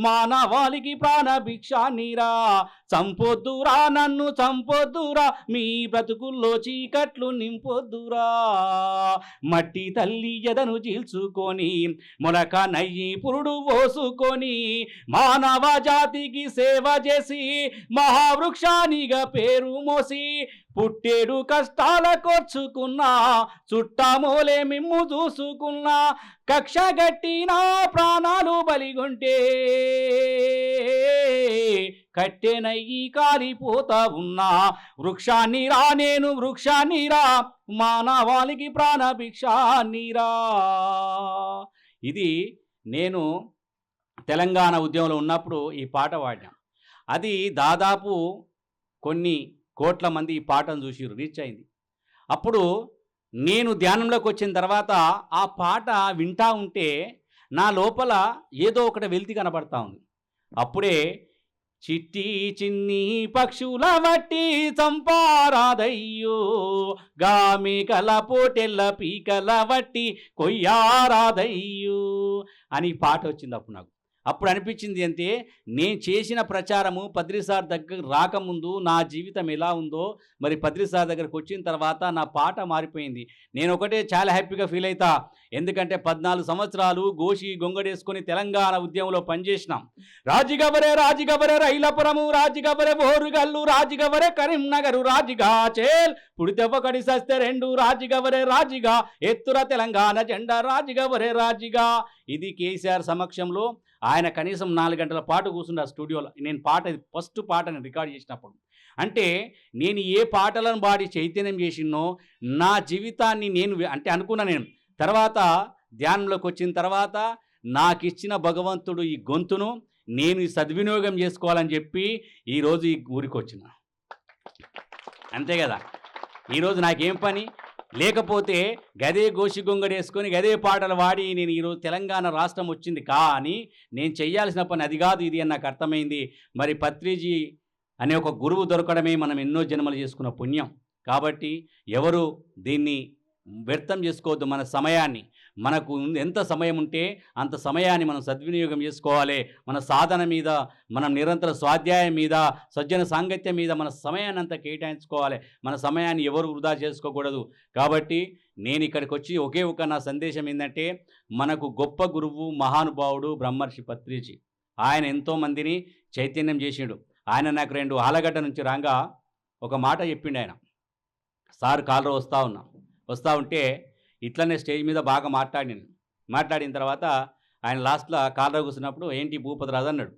H: మానవాళికి ప్రాణ భిక్షాన్ని రా. చంపొద్దురా నన్ను చంపొద్దురా, మీ బ్రతుకుల్లో చీకట్లు నింపొద్దురా. మట్టి తల్లి ఎదను చీల్చుకొని మొలక నయ్యి పురుడు పోసుకొని మానవ జాతికి సేవ చేసి మహావృక్షానిగా పేరు మోసి పుట్టేడు కష్టాల కొర్చుకున్నా చుట్టామోలే మిమ్ము చూసుకున్నా. కక్ష గట్టిన ప్రాణాలు బలిగొంటే కట్టెనయ్యి కాలిపోతా ఉన్నా. వృక్షాన్ని రా నేను వృక్షాన్ని రా, మానవాళికి ప్రాణ భిక్షాన్ని రా. ఇది నేను తెలంగాణ ఉద్యమంలో ఉన్నప్పుడు ఈ పాట పాడినా. అది దాదాపు కొన్ని కోట్ల మంది ఈ పాటను చూసి రీచ్ అయింది. అప్పుడు నేను ధ్యానంలోకి వచ్చిన తర్వాత ఆ పాట వింటా ఉంటే నా లోపల ఏదో ఒకటి వెలితి కనబడతా ఉంది. అప్పుడే చిట్టి చిన్ని పక్షుల వట్టి చంపారాదయ్యో, గామికల పోటెల్ల పీకల వట్టి కొయ్యారాదయ్యో అని పాట వచ్చింది. అప్పుడు నాకు అప్పుడు అనిపించింది అంటే నేను చేసిన ప్రచారము పత్రిసార్ దగ్గర రాకముందు నా జీవితం ఎలా ఉందో, మరి పత్రిసార్ దగ్గరకు వచ్చిన తర్వాత నా పాట మారిపోయింది. నేను ఒకటే చాలా హ్యాపీగా ఫీల్ అవుతా. ఎందుకంటే 14 సంవత్సరాలు గోషి గొంగడేసుకొని తెలంగాణ ఉద్యమంలో పనిచేసినాం. రాజిగవరే రాజిగవరే రైలపురము, రాజిగవరే బోరుగల్లు, రాజిగవరే కరీంనగరు, రాజిగా చేల్ పుడితెవ్వకడి సస్తే 2 రాజిగవరే రాజిగా ఎత్తుర తెలంగాణ జెండా, రాజిగవరే రాజిగా. ఇది కేసీఆర్ సమక్షంలో ఆయన కనీసం 4 గంటల పాటు కూర్చున్న స్టూడియోలో. నేను ఫస్ట్ పాటని రికార్డ్ చేసినప్పుడు అంటే నేను ఏ పాటలను పాడి చైతన్యం చేసినో నా జీవితాన్ని నేను అంటే అనుకున్నా. నేను తర్వాత ధ్యానంలోకి వచ్చిన తర్వాత నాకు ఇచ్చిన భగవంతుడు ఈ గొంతును నేను సద్వినియోగం చేసుకోవాలని చెప్పి ఈరోజు ఈ ఊరికి వచ్చిన. అంతే కదా, ఈరోజు నాకేం పని లేకపోతే గదే గోషి గొంగడేసుకొని గదే పాటలు పాడి నేను ఈరోజు తెలంగాణ రాష్ట్రం వచ్చింది. కానీ నేను చేయాల్సిన పని అది కాదు ఇది అని నాకు అర్థమైంది. మరి పత్రిజీ అనే ఒక గురువు దొరకడమే మనం ఎన్నో జన్మలు చేసుకున్న పుణ్యం. కాబట్టి ఎవరు దీన్ని వ్యర్థం చేసుకోవద్దు మన సమయాన్ని. మనకు ఎంత సమయం ఉంటే అంత సమయాన్ని మనం సద్వినియోగం చేసుకోవాలి. మన సాధన మీద, మనం నిరంతర స్వాధ్యాయం మీద, సజ్జన సాంగత్యం మీద మన సమయాన్ని అంతా కేటాయించుకోవాలి. మన సమయాన్ని ఎవరు వృధా చేసుకోకూడదు. కాబట్టి నేను ఇక్కడికి వచ్చి ఒకే ఒక నా సందేశం ఏంటంటే, మనకు గొప్ప గురువు మహానుభావుడు బ్రహ్మర్షి పత్రిజీ. ఆయన ఎంతోమందిని చైతన్యం చేసిండు. ఆయన నాకు 2 ఆలగడ్డ నుంచి రాగా ఒక మాట చెప్పిండు. ఆయన సార్ కాలర్ వస్తూ ఉంటే ఇట్లనే స్టేజ్ మీద బాగా మాట్లాడిన తర్వాత ఆయన లాస్ట్లో కాలర్ కూర్చున్నప్పుడు ఏంటి భూపతిరాజు అన్నాడు.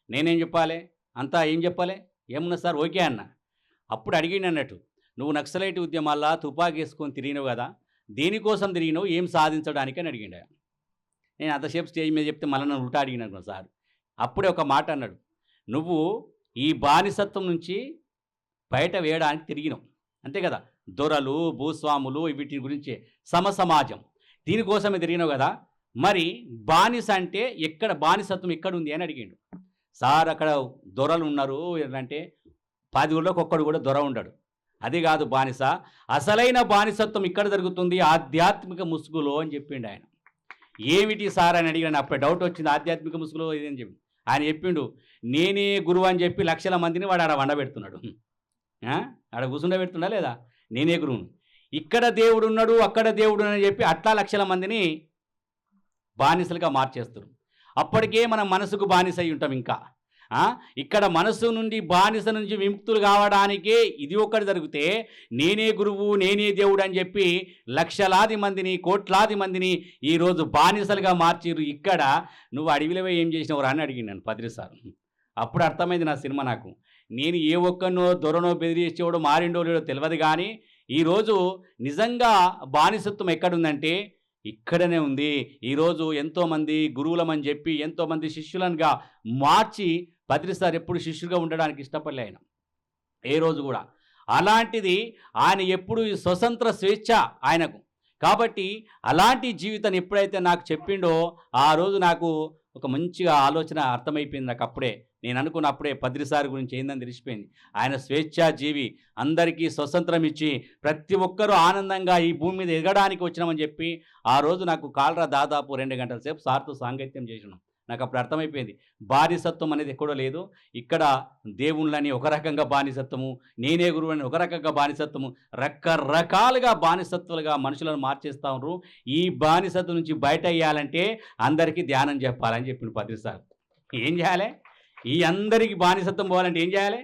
H: నేనేం చెప్పాలి, అంతా ఏం చెప్పాలి, ఏమున్నా సార్ ఓకే అన్న. అప్పుడు అడిగిండు అన్నట్టు, నువ్వు నక్సలైట్ ఉద్యమాల్లో తుపాకీ వేసుకొని తిరిగినావు కదా, దేనికోసం తిరిగినావు, ఏం సాధించడానికి అని అడిగిండు. నేను అంతసేపు స్టేజ్ మీద చెప్తే మళ్ళీ నన్ను ఉల్టా అడిగినాను సార్. అప్పుడే ఒక మాట అన్నాడు, నువ్వు ఈ బానిసత్వం నుంచి బయట వేయడానికి తిరిగినావు అంతే కదా, దొరలు భూస్వాములు వీటి గురించి సమసమాజం దీనికోసమే తిరిగినావు కదా, మరి బానిస అంటే ఎక్కడ, బానిసత్వం ఎక్కడ ఉంది అని అడిగిండు. సార్ అక్కడ దొరలు ఉన్నారు అంటే 10 ఊళ్ళోకి ఒక్కడు కూడా దొర ఉండడు. అది కాదు బానిస, అసలైన బానిసత్వం ఇక్కడ జరుగుతుంది ఆధ్యాత్మిక ముసుగులో అని చెప్పిండు ఆయన. ఏమిటి సార్ అని అడిగాను. అప్పుడు డౌట్ వచ్చింది, ఆధ్యాత్మిక ముసుగులో ఇదని చెప్పి ఆయన చెప్పిండు, నేనే గురువు అని చెప్పి లక్షల మందిని వాడు ఆడ వండబెడుతున్నాడు. ఆడ కూర్చుండబెడుతున్నా లేదా, నేనే గురువును, ఇక్కడ దేవుడు ఉన్నాడు అక్కడ దేవుడు అని చెప్పి అట్లా లక్షల మందిని బానిసలుగా మార్చేస్తారు. అప్పటికే మనం మనసుకు బానిస అయి ఉంటాం. ఇంకా ఇక్కడ మనసు నుండి బానిస నుంచి విముక్తులు కావడానికే ఇది ఒక్కటి జరిగితే, నేనే గురువు నేనే దేవుడు అని చెప్పి లక్షలాది మందిని కోట్లాది మందిని ఈరోజు బానిసలుగా మార్చిరు. ఇక్కడ నువ్వు అడవిలో ఏం చేసినవరా అని అడిగినాను పత్రిసారు. అప్పుడు అర్థమైంది నా సినిమా నాకు. నేను ఏ ఒక్కనో దొరనో బెదిరించేవాడో మారిండో లేడో తెలియదు, కానీ ఈరోజు నిజంగా బానిసత్వం ఎక్కడుందంటే ఇక్కడనే ఉంది. ఈరోజు ఎంతోమంది గురువులమని చెప్పి ఎంతోమంది శిష్యులనుగా మార్చి పత్రిసార్ ఎప్పుడు శిష్యుగా ఉండడానికి ఇష్టపడలే ఆయన ఏ రోజు కూడా. అలాంటిది ఆయన ఎప్పుడు స్వతంత్ర స్వేచ్ఛ ఆయనకు. కాబట్టి అలాంటి జీవితాన్ని ఎప్పుడైతే నాకు చెప్పిండో ఆ రోజు నాకు ఒక మంచిగా ఆలోచన అర్థమైపోయింది. నాకు అప్పుడే నేను అనుకున్నప్పుడే పత్రిసారి గురించి ఏందని తెలిసిపోయింది. ఆయన స్వేచ్ఛా జీవి, అందరికీ స్వతంత్రం ఇచ్చి ప్రతి ఒక్కరూ ఆనందంగా ఈ భూమి మీద ఎదగడానికి వచ్చినామని చెప్పి ఆ రోజు నాకు కాలరా దాదాపు 2 గంటల సేపు సార్తో సాంగత్యం చేసినాం. నాకు అప్పుడు అర్థమైపోయింది, బానిసత్వం అనేది ఎక్కడో లేదు, ఇక్కడ దేవుళ్ళని ఒక రకంగా బానిసత్వము, నేనే గురువు అని ఒక రకంగా బానిసత్వము, రకరకాలుగా బానిసత్వాలుగా మనుషులను మార్చేస్తూ ఉన్నారు. ఈ బానిసత్వం నుంచి బయట అయ్యాలంటే అందరికీ ధ్యానం చెప్పాలని చెప్పిండు పత్రిసార్. ఏం చేయాలి, ఈ అందరికీ బానిసత్వం పోవాలంటే ఏం చేయాలి,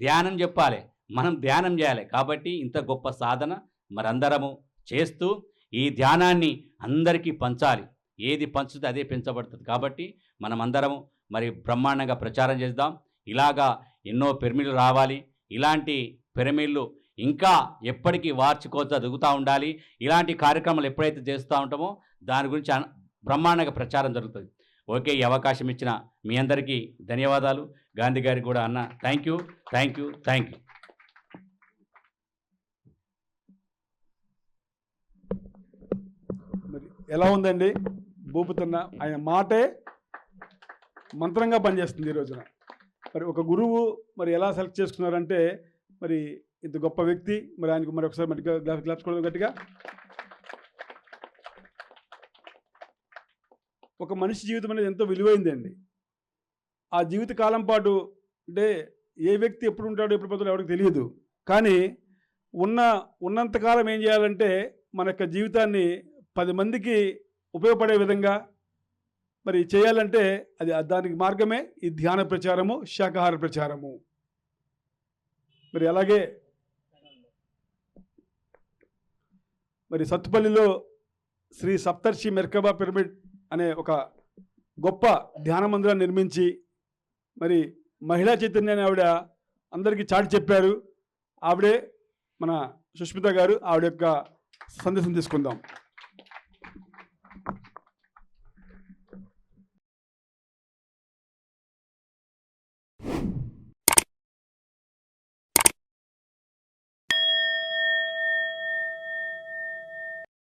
H: ధ్యానం చెప్పాలి, మనం ధ్యానం చేయాలి. కాబట్టి ఇంత గొప్ప సాధన మరందరము చేస్తూ ఈ ధ్యానాన్ని అందరికీ పంచాలి. ఏది పంచుతే అదే పెంచబడుతుంది. కాబట్టి మనం అందరము మరి బ్రహ్మాండంగా ప్రచారం చేద్దాం. ఇలాగా ఎన్నో పిరమిడ్లు రావాలి, ఇలాంటి పిరమిడ్లు ఇంకా ఎప్పటికీ వార్షికోత్సవం జరుగుతూ ఉండాలి. ఇలాంటి కార్యక్రమాలు ఎప్పుడైతే చేస్తూ ఉంటామో దాని గురించి బ్రహ్మాండంగా ప్రచారం జరుగుతుంది. ఓకే, ఈ అవకాశం ఇచ్చిన మీ అందరికీ ధన్యవాదాలు. గాంధీ గారికి కూడా అన్న థ్యాంక్ యూ.
A: మరి ఎలా ఉందండి భూపతన్న, ఆయన మాటే మంత్రంగా పనిచేస్తుంది ఈ రోజున. మరి ఒక గురువు మరి ఎలా సెలెక్ట్ చేసుకున్నారంటే, మరి ఇంత గొప్ప వ్యక్తి, మరి ఆయనకు మరి ఒకసారి మరి గ్లాప్స్ కూడా గట్టిగా. ఒక మనిషి జీవితం అనేది ఎంతో విలువైందండి. ఆ జీవిత కాలం పాటు అంటే ఏ వ్యక్తి ఎప్పుడు ఉంటాడో ఎప్పుడు పోతాడో ఎవరికి తెలియదు. కానీ ఉన్నంతకాలం ఏం చేయాలంటే మన యొక్క జీవితాన్ని 10 మందికి ఉపయోగపడే విధంగా మరి చేయాలంటే అది దానికి మార్గమే ఈ ధ్యాన ప్రచారము, శాకాహార ప్రచారము. మరి అలాగే మరి సత్తుపల్లిలో శ్రీ సప్తర్షి మెర్కబా పిరమిడ్ అనే ఒక గొప్ప ధ్యాన మందిరాన్ని నిర్మించి మరి మహిళా చైతన్యాన్ని ఆవిడ అందరికీ చాటి చెప్పారు. ఆవిడే మన సుష్మిత గారు. ఆవిడ యొక్క సందేశం తీసుకుందాం.